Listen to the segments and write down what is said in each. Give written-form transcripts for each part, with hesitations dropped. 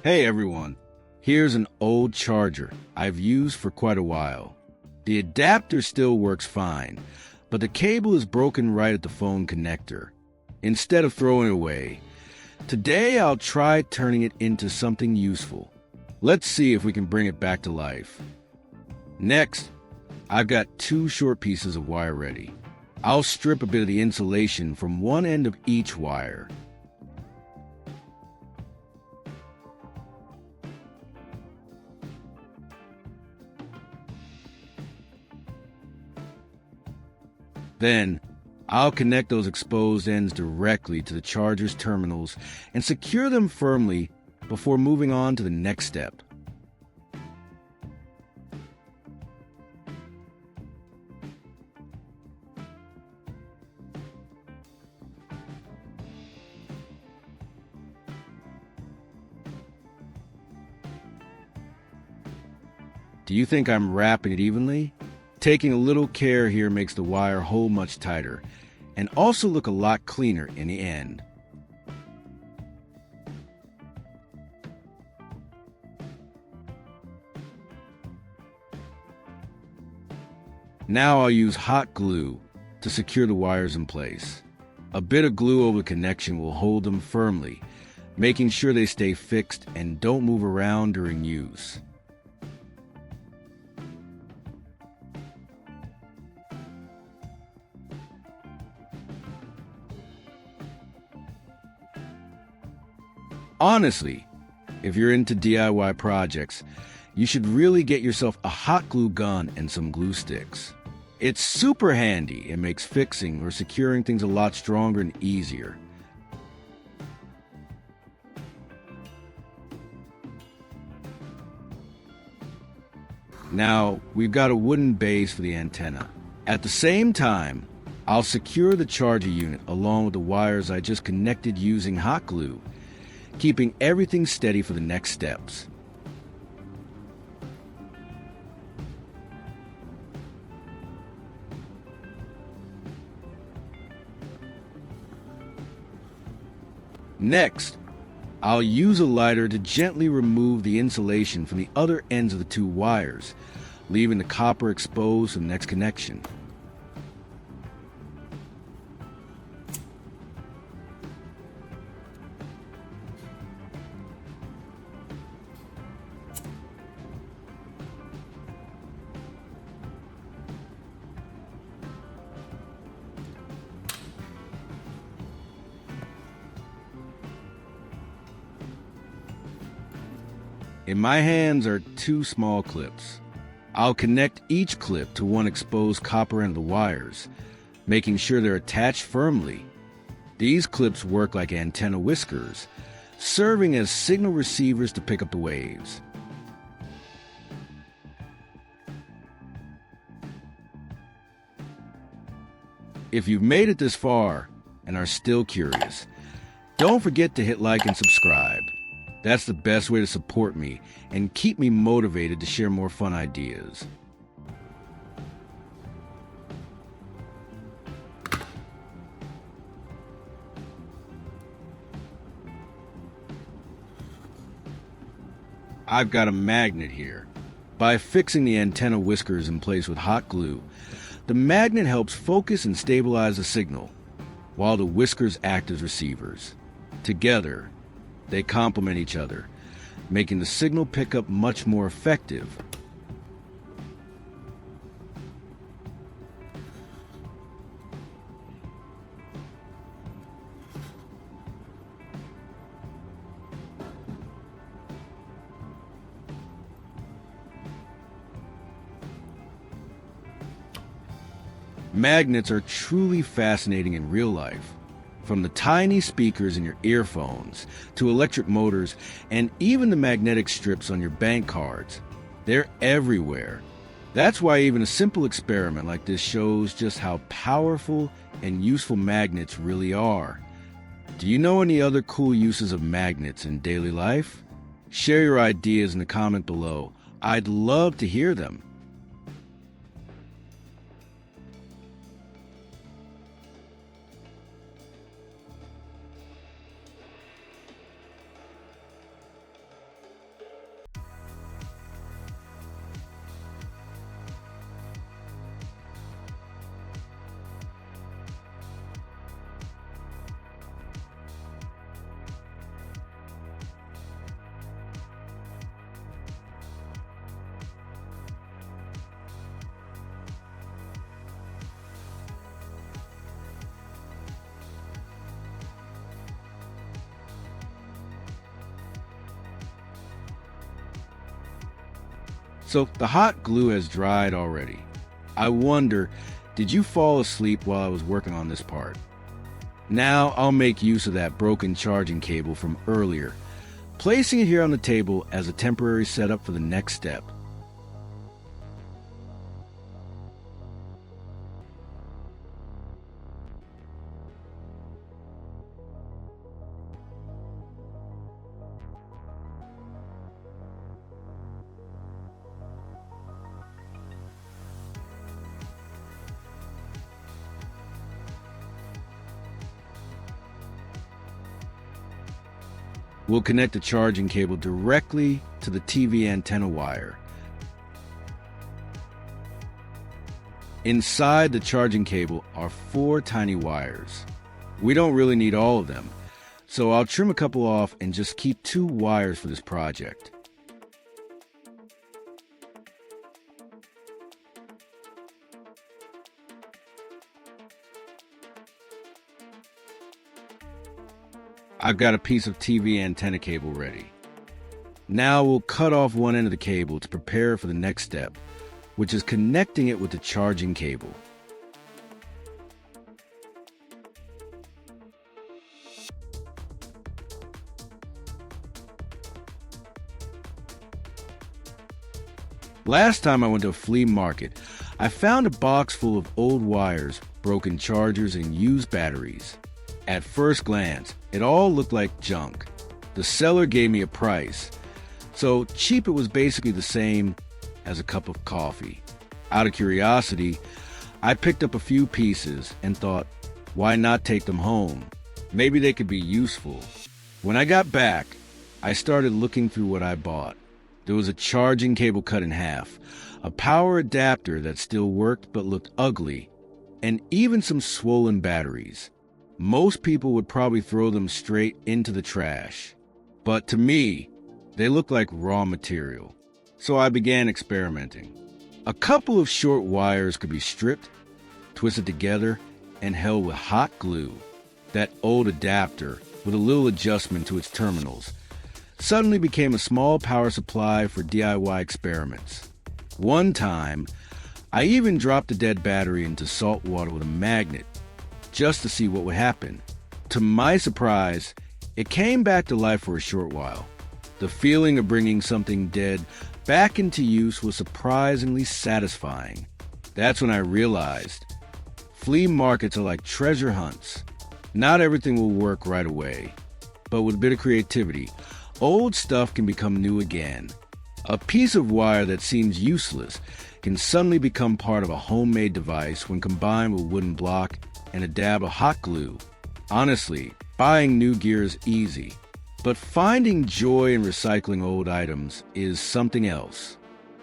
Hey everyone, here's an old charger I've used for quite a while. The adapter still works fine, but the cable is broken right at the phone connector. Instead of throwing it away, today I'll try turning it into something useful. Let's see if we can bring it back to life. Next, I've got two short pieces of wire ready. I'll strip a bit of the insulation from one end of each wire. Then, I'll connect those exposed ends directly to the charger's terminals and secure them firmly before moving on to the next step. Do you think I'm wrapping it evenly? Taking a little care here makes the wire hold much tighter and also look a lot cleaner in the end. Now I'll use hot glue to secure the wires in place. A bit of glue over the connection will hold them firmly, making sure they stay fixed and don't move around during use. Honestly, if you're into DIY projects, you should really get yourself a hot glue gun and some glue sticks. It's super handy and makes fixing or securing things a lot stronger and easier. Now, we've got a wooden base for the antenna. At the same time, I'll secure the charger unit along with the wires I just connected using hot glue, keeping everything steady for the next steps. Next, I'll use a lighter to gently remove the insulation from the other ends of the two wires, leaving the copper exposed for the next connection. In my hands are two small clips. I'll connect each clip to one exposed copper end of the wires, making sure they're attached firmly. These clips work like antenna whiskers, serving as signal receivers to pick up the waves. If you've made it this far and are still curious, don't forget to hit like and subscribe. That's the best way to support me and keep me motivated to share more fun ideas. I've got a magnet here. By fixing the antenna whiskers in place with hot glue, the magnet helps focus and stabilize the signal, while the whiskers act as receivers. Together, they complement each other, making the signal pickup much more effective. Magnets are truly fascinating in real life. From the tiny speakers in your earphones to electric motors and even the magnetic strips on your bank cards, they're everywhere. That's why even a simple experiment like this shows just how powerful and useful magnets really are. Do you know any other cool uses of magnets in daily life? Share your ideas in the comment below. I'd love to hear them. So the hot glue has dried already. I wonder, did you fall asleep while I was working on this part? Now I'll make use of that broken charging cable from earlier, placing it here on the table as a temporary setup for the next step. We'll connect the charging cable directly to the TV antenna wire. Inside the charging cable are 4 tiny wires. We don't really need all of them, so I'll trim a couple off and just keep 2 wires for this project. I've got a piece of TV antenna cable ready. Now we'll cut off one end of the cable to prepare for the next step, which is connecting it with the charging cable. Last time I went to a flea market, I found a box full of old wires, broken chargers, and used batteries. At first glance, it all looked like junk. The seller gave me a price, so cheap it was basically the same as a cup of coffee. Out of curiosity, I picked up a few pieces and thought, why not take them home? Maybe they could be useful. When I got back, I started looking through what I bought. There was a charging cable cut in half, a power adapter that still worked but looked ugly, and even some swollen batteries. Most people would probably throw them straight into the trash. But to me, they looked like raw material. So I began experimenting. A couple of short wires could be stripped, twisted together, and held with hot glue. That old adapter, with a little adjustment to its terminals, suddenly became a small power supply for DIY experiments. One time, I even dropped a dead battery into salt water with a magnet, just to see what would happen. To my surprise, it came back to life for a short while. The feeling of bringing something dead back into use was surprisingly satisfying. That's when I realized flea markets are like treasure hunts. Not everything will work right away, but with a bit of creativity, old stuff can become new again. A piece of wire that seems useless can suddenly become part of a homemade device when combined with a wooden block and a dab of hot glue. Honestly, buying new gear is easy, but finding joy in recycling old items is something else.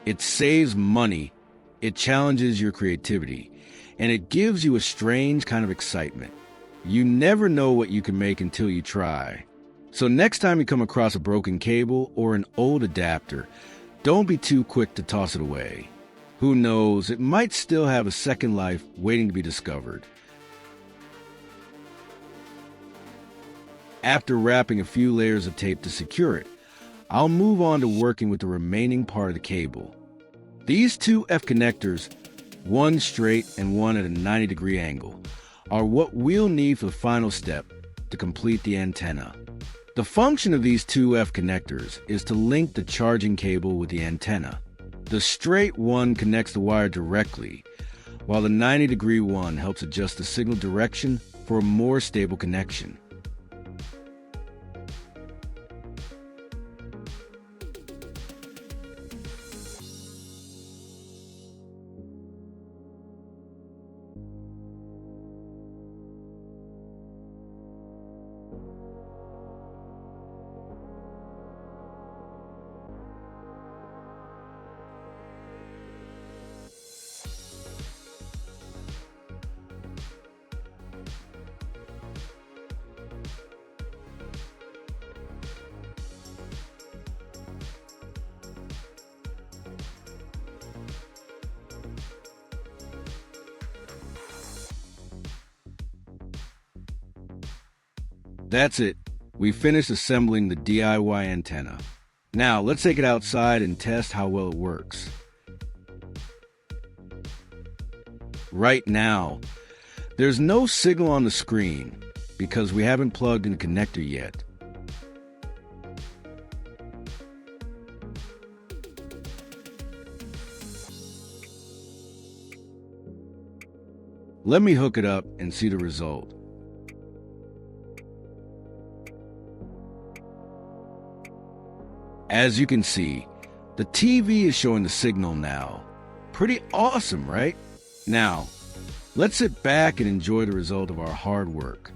It saves money, it challenges your creativity, and it gives you a strange kind of excitement. You never know what you can make until you try. So next time you come across a broken cable or an old adapter, don't be too quick to toss it away. Who knows, it might still have a second life waiting to be discovered. After wrapping a few layers of tape to secure it, I'll move on to working with the remaining part of the cable. These 2 F connectors, one straight and one at a 90-degree angle, are what we'll need for the final step to complete the antenna. The function of these 2 F connectors is to link the charging cable with the antenna. The straight one connects the wire directly, while the 90-degree one helps adjust the signal direction for a more stable connection. That's it. We finished assembling the DIY antenna. Now let's take it outside and test how well it works. right now. There's no signal on the screen because we haven't plugged in the connector yet. Let me hook it up and see the result. As you can see, the TV is showing the signal now. Pretty awesome, right? Now, let's sit back and enjoy the result of our hard work.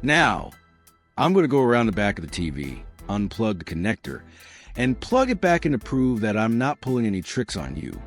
Now, I'm going to go around the back of the TV, unplug the connector, and plug it back in to prove that I'm not pulling any tricks on you.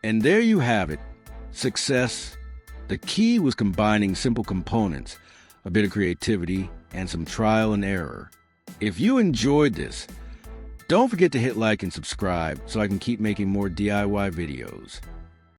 And there you have it. Success. The key was combining simple components, a bit of creativity, and some trial and error. If you enjoyed this, don't forget to hit like and subscribe so I can keep making more DIY videos.